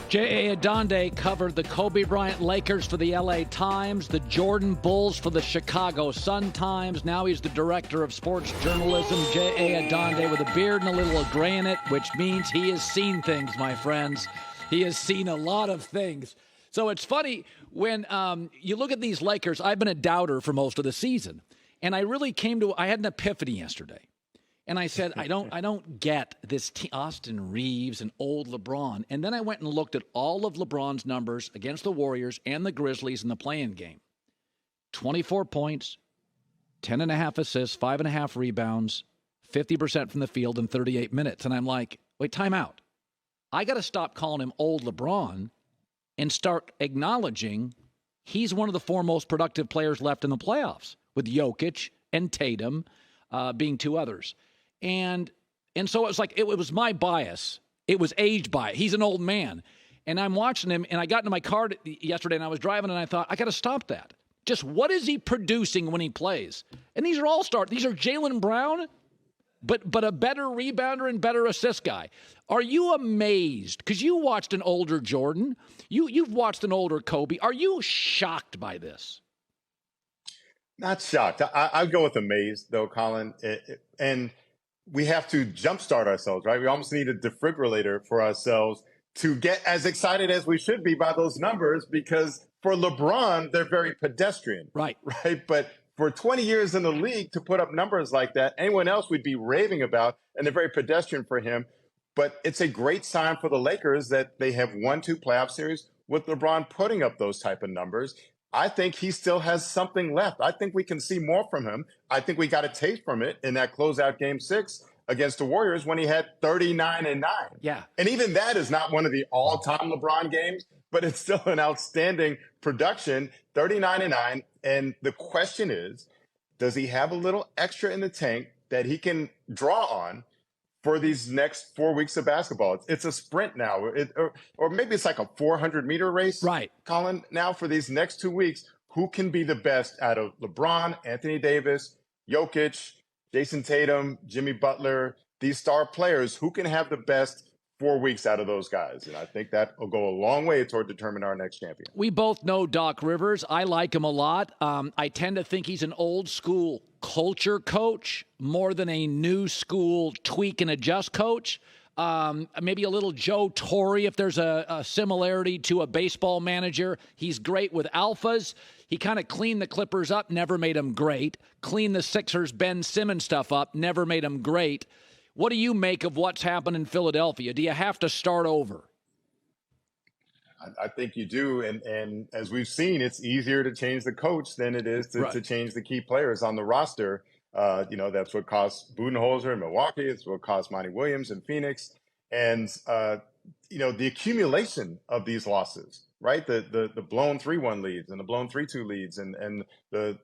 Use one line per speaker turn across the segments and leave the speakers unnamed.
J.A. Adonde covered the Kobe Bryant Lakers for the L.A. Times, the Jordan Bulls for the Chicago Sun-Times. Now he's the director of sports journalism. J.A. Adonde with a beard and a little gray in it, which means he has seen things, my friends. He has seen a lot of things. So it's funny when you look at these Lakers. I've been a doubter for most of the season, and I really I had an epiphany yesterday. And I said, I don't get this Austin Reeves and old LeBron. And then I went and looked at all of LeBron's numbers against the Warriors and the Grizzlies in the play-in game. 24 points, 10.5 assists, 5.5 rebounds, 50% from the field in 38 minutes. And I'm like, wait, time out. I got to stop calling him old LeBron and start acknowledging he's one of the four most productive players left in the playoffs, with Jokic and Tatum being two others. And so it was like, it was my bias. It was age bias. He's an old man. And I'm watching him, and I got into my car yesterday, and I was driving, and I thought, I got to stop that. Just what is he producing when he plays? And these are all-stars. These are Jaylen Brown, but a better rebounder and better assist guy. Are you amazed? Because you watched an older Jordan. You've watched an older Kobe. Are you shocked by this?
Not shocked. I'd go with amazed, though, Colin. And we have to jumpstart ourselves, right? We almost need a defibrillator for ourselves to get as excited as we should be by those numbers, because for LeBron, they're very pedestrian.
Right.
But for 20 years in the league to put up numbers like that, anyone else would be raving about, and they're very pedestrian for him. But it's a great sign for the Lakers that they have won 2 playoff series with LeBron putting up those type of numbers. I think he still has something left. I think we can see more from him. I think we got a taste from it in that closeout game 6 against the Warriors when he had 39-9.
Yeah.
And even that is not one of the all-time LeBron games, but it's still an outstanding production, 39-9. And the question is, does he have a little extra in the tank that he can draw on for these next 4 weeks of basketball? It's a sprint now, or maybe it's like a 400-meter race,
right,
Colin? Now for these next 2 weeks, who can be the best out of LeBron, Anthony Davis, Jokic, Jayson Tatum, Jimmy Butler, these star players? Who can have the best 4 weeks out of those guys? And I think that will go a long way toward determining our next champion.
We both know Doc Rivers. I like him a lot. I tend to think he's an old school culture coach more than a new school tweak and adjust coach. Maybe a little Joe Torre if there's a similarity to a baseball manager. He's great with alphas. He kind of cleaned the Clippers up, never made them great. Cleaned the Sixers Ben Simmons stuff up, never made them great. What do you make of what's happened in Philadelphia? Do you have to start over?
I think you do. And as we've seen, it's easier to change the coach than it is to change the key players on the roster. That's what cost Budenholzer in Milwaukee. It's what cost Monty Williams in Phoenix. And, the accumulation of these losses, right? The blown 3-1 leads and the blown 3-2 leads and the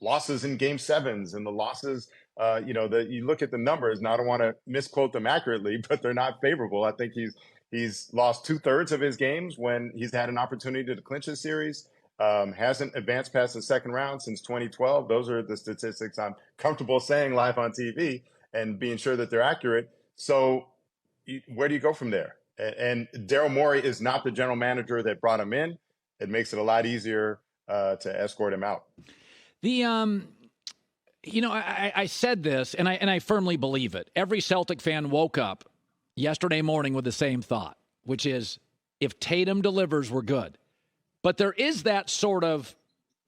losses in game 7s and the losses, you look at the numbers, and I don't want to misquote them accurately, but they're not favorable. I think he's lost 2/3 of his games when he's had an opportunity to clinch a series. Hasn't advanced past the second round since 2012. Those are the statistics I'm comfortable saying live on TV and being sure that they're accurate. So where do you go from there? And Daryl Morey is not the general manager that brought him in. It makes it a lot easier to escort him out.
I said this, and I firmly believe it. Every Celtic fan woke up yesterday morning with the same thought, which is, if Tatum delivers, we're good. But there is that sort of,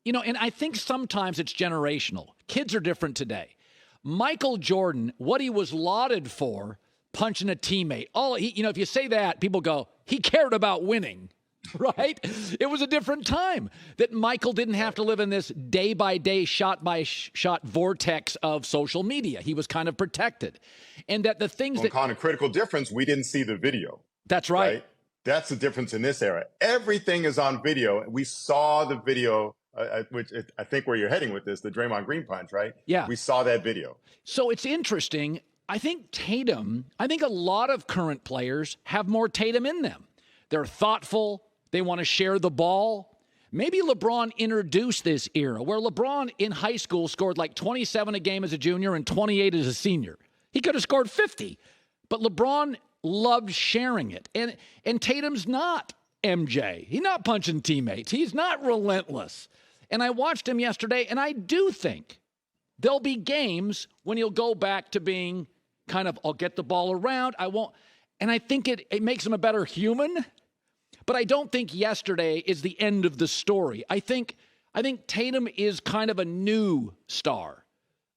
and I think sometimes it's generational. Kids are different today. Michael Jordan, what he was lauded for, punching a teammate. If you say that, people go, he cared about winning, right? It was a different time that Michael didn't have to live in this day-by-day, shot-by-shot vortex of social media. He was kind of protected. And that the things that...
On a critical difference, we didn't see the video.
That's right.
That's the difference in this era. Everything is on video. We saw the video, which I think where you're heading with this, the Draymond Green punch, right?
Yeah.
We saw that video.
So it's interesting. I think a lot of current players have more Tatum in them. They're thoughtful. They want to share the ball. Maybe LeBron introduced this era where LeBron in high school scored like 27 a game as a junior and 28 as a senior. He could have scored 50. But LeBron loves sharing it. And Tatum's not MJ. He's not punching teammates. He's not relentless. And I watched him yesterday, and I do think there'll be games when he'll go back to being kind of, I'll get the ball around, I won't. And I think it makes him a better human. But I don't think yesterday is the end of the story. I think Tatum is kind of a new star,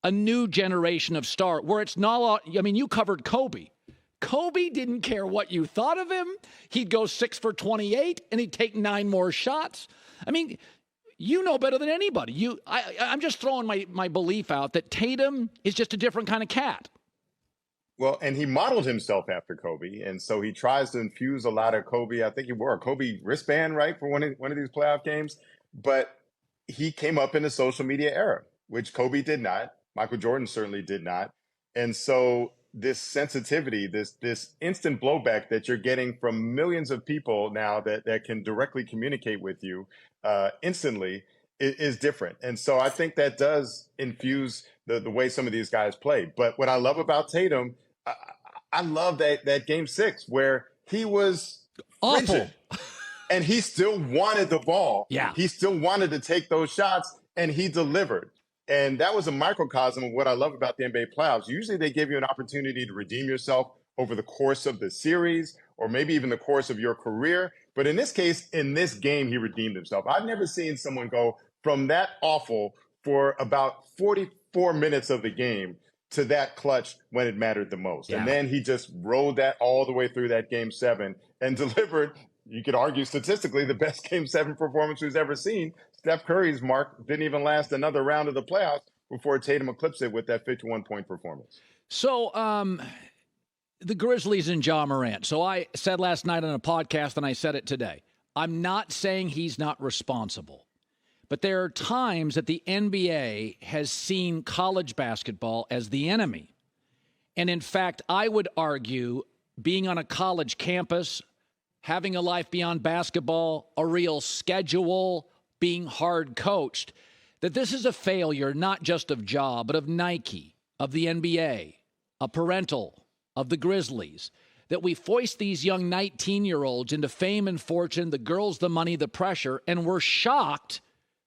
a new generation of star, where it's not, I mean, you covered Kobe. Kobe didn't care what you thought of him. He'd go 6 for 28, and he'd take 9 more shots. I mean, you know better than anybody. I'm just throwing my belief out that Tatum is just a different kind of cat.
Well, and he modeled himself after Kobe, and so he tries to infuse a lot of Kobe. I think he wore a Kobe wristband, right, for one of these playoff games. But he came up in the social media era, which Kobe did not. Michael Jordan certainly did not. And so this sensitivity, this instant blowback that you're getting from millions of people now that can directly communicate with you instantly is different. And so I think that does infuse the way some of these guys play. But what I love about Tatum, I love that game 6 where he was
awful.
And he still wanted the ball.
Yeah.
He still wanted to take those shots, and he delivered. And that was a microcosm of what I love about the NBA playoffs. Usually they give you an opportunity to redeem yourself over the course of the series or maybe even the course of your career. But in this case, in this game, he redeemed himself. I've never seen someone go from that awful for about 44 minutes of the game to that clutch when it mattered the most. Yeah. And then he just rode that all the way through that game 7 and delivered, you could argue statistically, the best game 7 performance we've ever seen. Steph Curry's mark didn't even last another round of the playoffs before Tatum eclipsed it with that 51-point performance.
So the Grizzlies and Ja Morant. So I said last night on a podcast, and I said it today, I'm not saying he's not responsible. But there are times that the NBA has seen college basketball as the enemy. And in fact, I would argue being on a college campus, having a life beyond basketball, a real schedule, being hard coached, that this is a failure not just of Ja, but of Nike, of the NBA, a parental, of the Grizzlies, that we foist these young 19-year-olds into fame and fortune, the girls, the money, the pressure, and we're shocked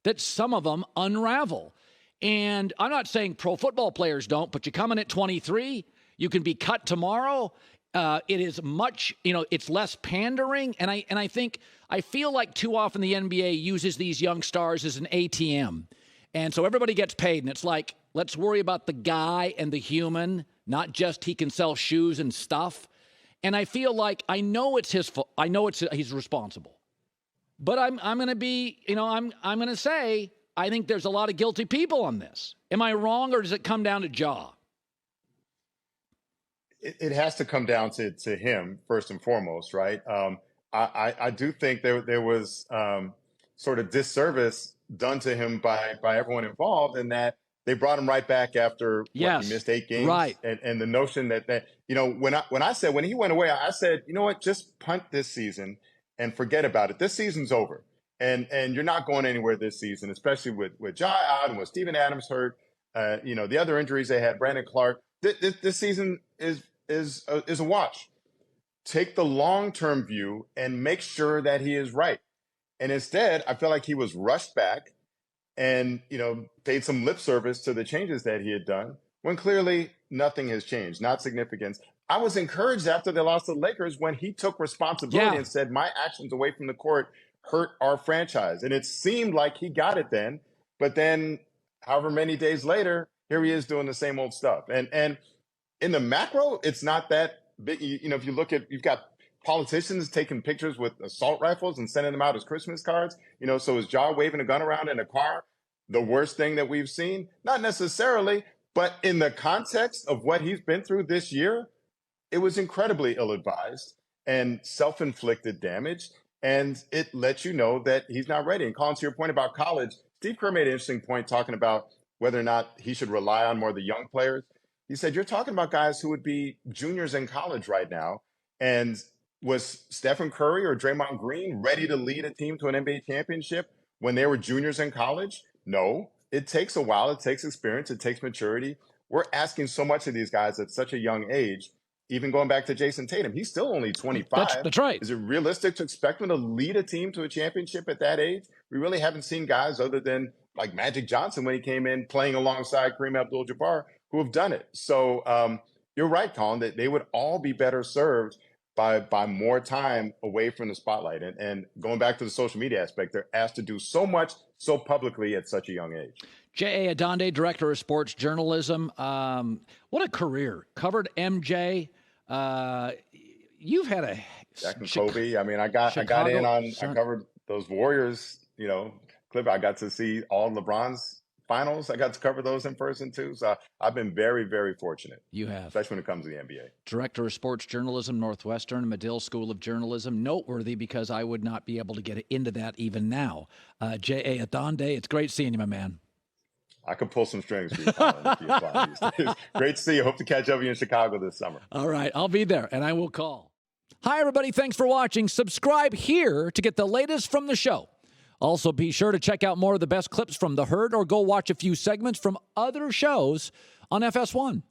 that some of them unravel. And I'm not saying pro football players don't, but you come in at 23, you can be cut tomorrow. It is much, it's less pandering. And I feel like too often the NBA uses these young stars as an ATM. And so everybody gets paid. And it's like, let's worry about the guy and the human, not just he can sell shoes and stuff. And I feel like, I know it's his fault. I know he's responsible. But I'm going to be, I'm going to say, I think there's a lot of guilty people on this. Am I wrong, or does it come down to Ja?
It has to come down to him first and foremost, right? I do think there was sort of disservice done to him by everyone involved, in that they brought him right back after he missed 8 games,
right? And
the notion that when he went away, I said, you know what, just punt this season and forget about it. This season's over, and you're not going anywhere this season, especially with Ja out and with Steven Adams hurt. The other injuries they had, Brandon Clark. This season is a wash. Take the long-term view and make sure that he is right. And instead, I feel like he was rushed back and, paid some lip service to the changes that he had done, when clearly nothing has changed, not significance. I was encouraged after they lost to the Lakers when he took responsibility and said, my actions away from the court hurt our franchise. And it seemed like he got it then. But then however many days later, here he is doing the same old stuff. And in the macro, it's not that big. If you look at, you've got politicians taking pictures with assault rifles and sending them out as Christmas cards. So is Ja waving a gun around in a car the worst thing that we've seen? Not necessarily, but in the context of what he's been through this year, it was incredibly ill-advised and self-inflicted damage. And it lets you know that he's not ready. And Colin, to your point about college, Steve Kerr made an interesting point talking about whether or not he should rely on more of the young players. He said, you're talking about guys who would be juniors in college right now. And was Stephen Curry or Draymond Green ready to lead a team to an NBA championship when they were juniors in college? No. It takes a while. It takes experience. It takes maturity. We're asking so much of these guys at such a young age. even going back to Jayson Tatum, he's still only 25.
That's right.
Is it realistic to expect him to lead a team to a championship at that age? We really haven't seen guys other than like Magic Johnson when he came in playing alongside Kareem Abdul-Jabbar who have done it. So you're right, Colin, that they would all be better served by more time away from the spotlight. And going back to the social media aspect, they're asked to do so much so publicly at such a young age.
J.A. Adonde, Director of Sports Journalism. What a career. Covered MJ. You've had a
Jack and Kobe. I mean, I covered those Warriors, clip. I got to see all LeBron's finals. I got to cover those in person too. So I've been very, very fortunate.
You have.
Especially when it comes to the NBA. Director
of Sports Journalism, Northwestern, Medill School of Journalism. Noteworthy because I would not be able to get into that even now. J.A. Adonde, it's great seeing you, my man.
I could pull some strings for you, Colin, if you apply these days. Great to see you. Hope to catch up with you in Chicago this summer.
All right. I'll be there, and I will call. Hi, everybody. Thanks for watching. Subscribe here to get the latest from the show. Also, be sure to check out more of the best clips from The Herd or go watch a few segments from other shows on FS1.